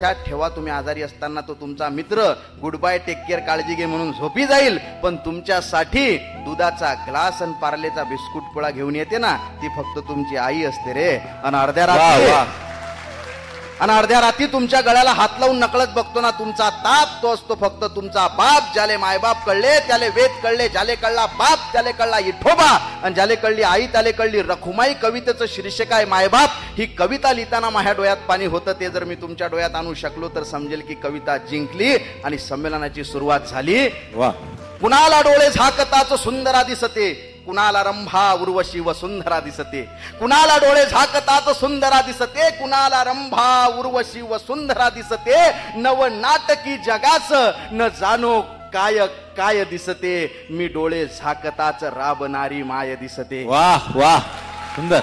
लक्षात ठेवा, तुम्ही आजारी असताना तो तुमचा मित्र गुड बाय टेक केअर काळजी घे म्हणून झोपी जाईल, पण तुमच्यासाठी दुधाचा ग्लास आणि पार्लेचा बिस्कुट पोळा घेऊन येते ना, ती फक्त तुमची आई असते रे. आणि अर्ध्या रात्री तुमच्या गळ्याला हात लावून नकळत बघतो ना तुमचा ताप, तो असतो फक्त तुमचा बाप. ज्याले मायबाप कळले त्याले वेद कळले, ज्याले कळला बाप त्याले कळला इठोबा, आणि ज्याले कळली आई त्याले कळली रखुमाई. कवितेचं शीर्षक आहे मायबाप. ही कविता लिहिताना माझ्या डोळ्यात पाणी होतं, ते जर मी तुमच्या डोळ्यात आणू शकलो तर समजेल की कविता जिंकली आणि संमेलनाची सुरुवात झाली. कुणाला डोळे झाकताच सुंदरा दिसते, कुणाला रंभा उर्वशी वसुंधरा दिसते. कुणाला डोळे झाकताच सुंदरा दिसते, कुणाला रंभा उर्वशी वसुंधरा दिसते. नव नाटकी जगाच न जाणो काय काय दिसते, मी डोळे झाकताच राबणारी माय दिसते. वाह वाह, सुंदर.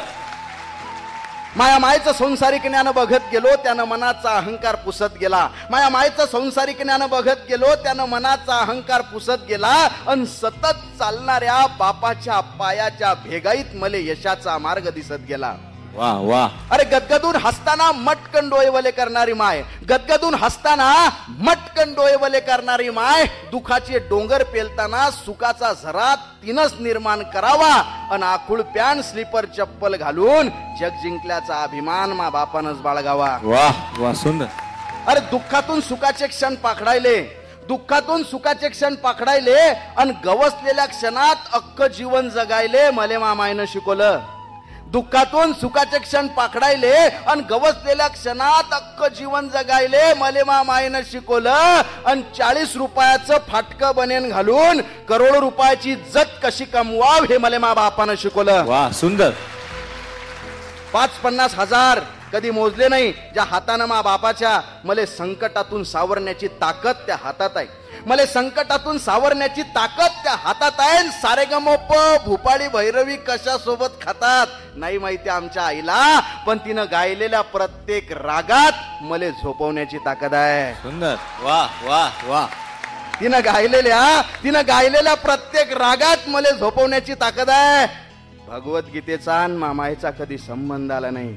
माया मायचं संसारिक ज्ञान बघत गेलो, त्यानं मनाचा अहंकार पुसत गेला. माया मायचं संसारिक ज्ञान बघत गेलो, त्यानं मनाचा अहंकार पुसत गेला. अन सतत चालणाऱ्या बापाच्या पायाच्या भेगाईत मले यशाचा मार्ग दिसत गेला. वाह वाह. अरे गदगदून हसताना मटकन डोळे वले करणारी माय, गदगदून हसताना मटकन डोळे वले करणारी माय. दुखाचे डोंगर पेलताना सुखाचा झरा तिनच निर्माण करावा, अन आखूळ पॅन स्लीपर चप्पल घालून जग जिंकल्याचा अभिमान मा बापानच बाळगावा. वाह वाह, सुंदर. अरे दुःखातून सुखाचे क्षण पाखडायले, दुःखातून सुखाचे क्षण पाखडायले, अन गवसलेल्या क्षणात अख्ख जीवन जगायले मले मामायनं शिकवलं. दुःखातून सुखाचे क्षण पाखडायले आणि गवसलेल्या क्षणात अख्ख जीवन जगायले मले मामाईनं शिकवलं. आणि 40 रुपयाचं फाटकं बनेन घालून करोडो रुपयाची इज्जत कशी कमवाव हे मले मा बापानं शिकवलं. वाह, सुंदर. 5-50 हजार कधी मोजले नाही, ज्या हातानं मा बापाच्या मले संकटातून सावरण्याची ताकद त्या हातात आहे. मले संकटातून सावरण्याची ताकद त्या हातात आहे. सारेगमप भूपाळी भैरवी कशा सोबत खातात नाही माहिती आमच्या आईला, पण तिनं गायलेल्या प्रत्येक रागात मले झोपवण्याची ताकद आहे. सुंदर. वाह वाह वाह. तिनं गायलेल्या प्रत्येक रागात मले झोपवण्याची ताकद आहे. भगवद्गीतेचा आणि मामायचा कधी संबंध आला नाही,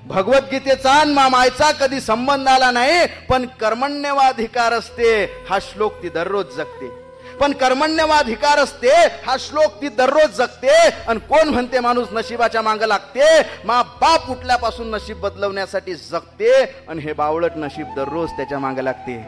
भगवद्गीतेचा आणि मामायचा कधी संबंध आला नाही, पण कर्मण्यवाधिकार असते हा श्लोक ती दररोज जगते. पण कर्मण्यवाधिकार असते हा श्लोक ती दररोज जगते. आणि कोण म्हणते माणूस नशिबाच्या मांग लागते, मा बाप उठल्यापासून नशीब बदलवण्यासाठी जगते, आणि हे बावळट नशीब दररोज त्याच्या मांग लागते.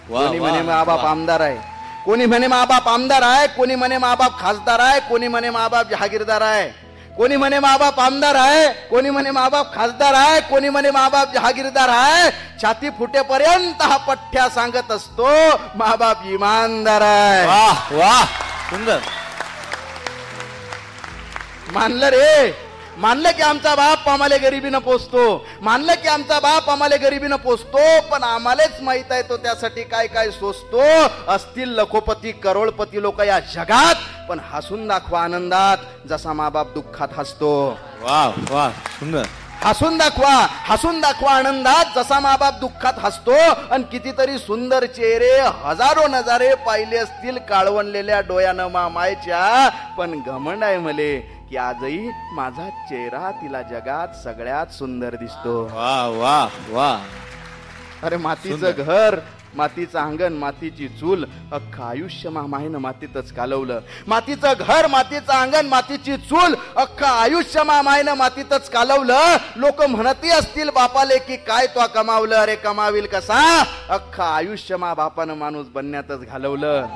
कोणी म्हणे मा बाप आमदार आहे, कोणी म्हणे मा बाप आमदार आहे, कोणी म्हणे मा बाप खासदार आहे, कोणी म्हणे मा बाप जहागीरदार आहे, कोणी म्हणे मा बाप आमदार आहे, कोणी म्हणे मा बाप खासदार आहे, कोणी म्हणे मा बाप जहागीरदार आहे. छाती फुटेपर्यंत हा पठ्ठ्या सांगत असतो मा बाप इमानदार आहे. वाह वाह, सुंदर. मानलं रे, मानलं की आमचा बाप आम्हाला गरिबीनं पोचतो, मानलं की आमचा बाप आम्हाला गरिबीनं पोचतो, पण आम्हालाच माहित आहे तो त्यासाठी काय काय सोसतो. असतील लखोपती करोडपती लोक या जगात, पण हसून दाखवा आनंदात जसा मा बाप दुःखात हसतो. वाह वाह, सुंदर. हसून दाखवा आनंदात जसा मा बाप दुःखात हसतो. आणि कितीतरी सुंदर चेहरे हजारो नजारे पाहिले असतील काळवणलेल्या डोळ्यानं मामायच्या, पण घमंड आहे मले की आजही माझा चेहरा तिला जगात सगळ्यात सुंदर दिसतो. वाह वाह वाह. अरे मातीचं घर, मातीचं अंगण, मातीची चूल, अख्खं आयुष्य मामाईनं मातीतच कालवलं. मातीचं घर, मातीचं अंगण, मातीची चूल, अख्खं आयुष्य मामाईनं मातीतच कालवलं. लोक म्हणती असतील बापाले की काय तो कमावलं, अरे कमाविल कसा, अख्खं आयुष्य मा बापानं माणूस बनण्यातच घालवलं.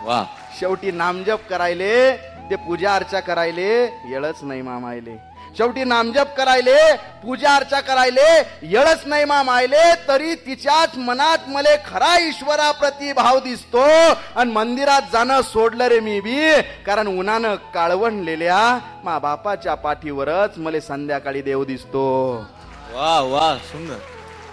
वाह. शेवटी नामजप करायले, ते पूजा अर्चा करायले येळच नाही मामायले. शेवटी नामजप करायले, पूजा अर्चा करायले येळच नाही मामायले, तरी तिच्याच मनात मले खरा ईश्वराप्रती भाव दिसतो. आणि मंदिरात जाणं सोडलं रे मी बी, कारण उन्हानं काळवणलेल्या मा बापाच्या पाठीवरच मले संध्याकाळी देव दिसतो. वाह वाह, सुंदर.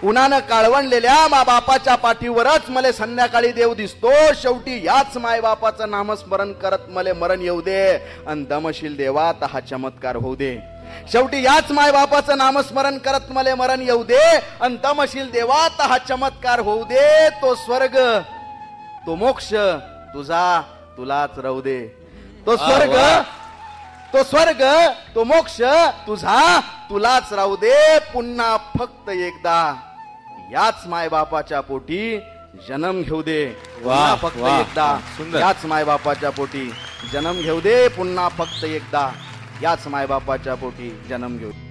उन्हानं काळवणलेल्या मा बापाच्या पाठीवरच मले संध्याकाळी देव दिसतो. शेवटी याच माय बापाचं नामस्मरण करत मले मरण येऊ दे, आणि दमशील देवात हा चमत्कार होऊ दे. शेवटी याच माय बापाचं नामस्मरण करत मले मरण येऊ दे, आणि दमशील देवात हा चमत्कार होऊ दे. तो स्वर्ग, तो मोक्ष तुझा तुलाच राहू दे. तो स्वर्ग, तो मोक्ष तुझा तुलाच राहू दे. पुन्हा फक्त एकदा याच मायबापाच्या पोटी जन्म घेऊ दे वा, पुन्हा फक्त वा, एकदा. वा, सुंदर. याच मायबापाच्या पोटी जन्म घेऊ दे पुन्हा फक्त एकदा. याच मायबापाच्या पोटी जन्म घेऊ दे.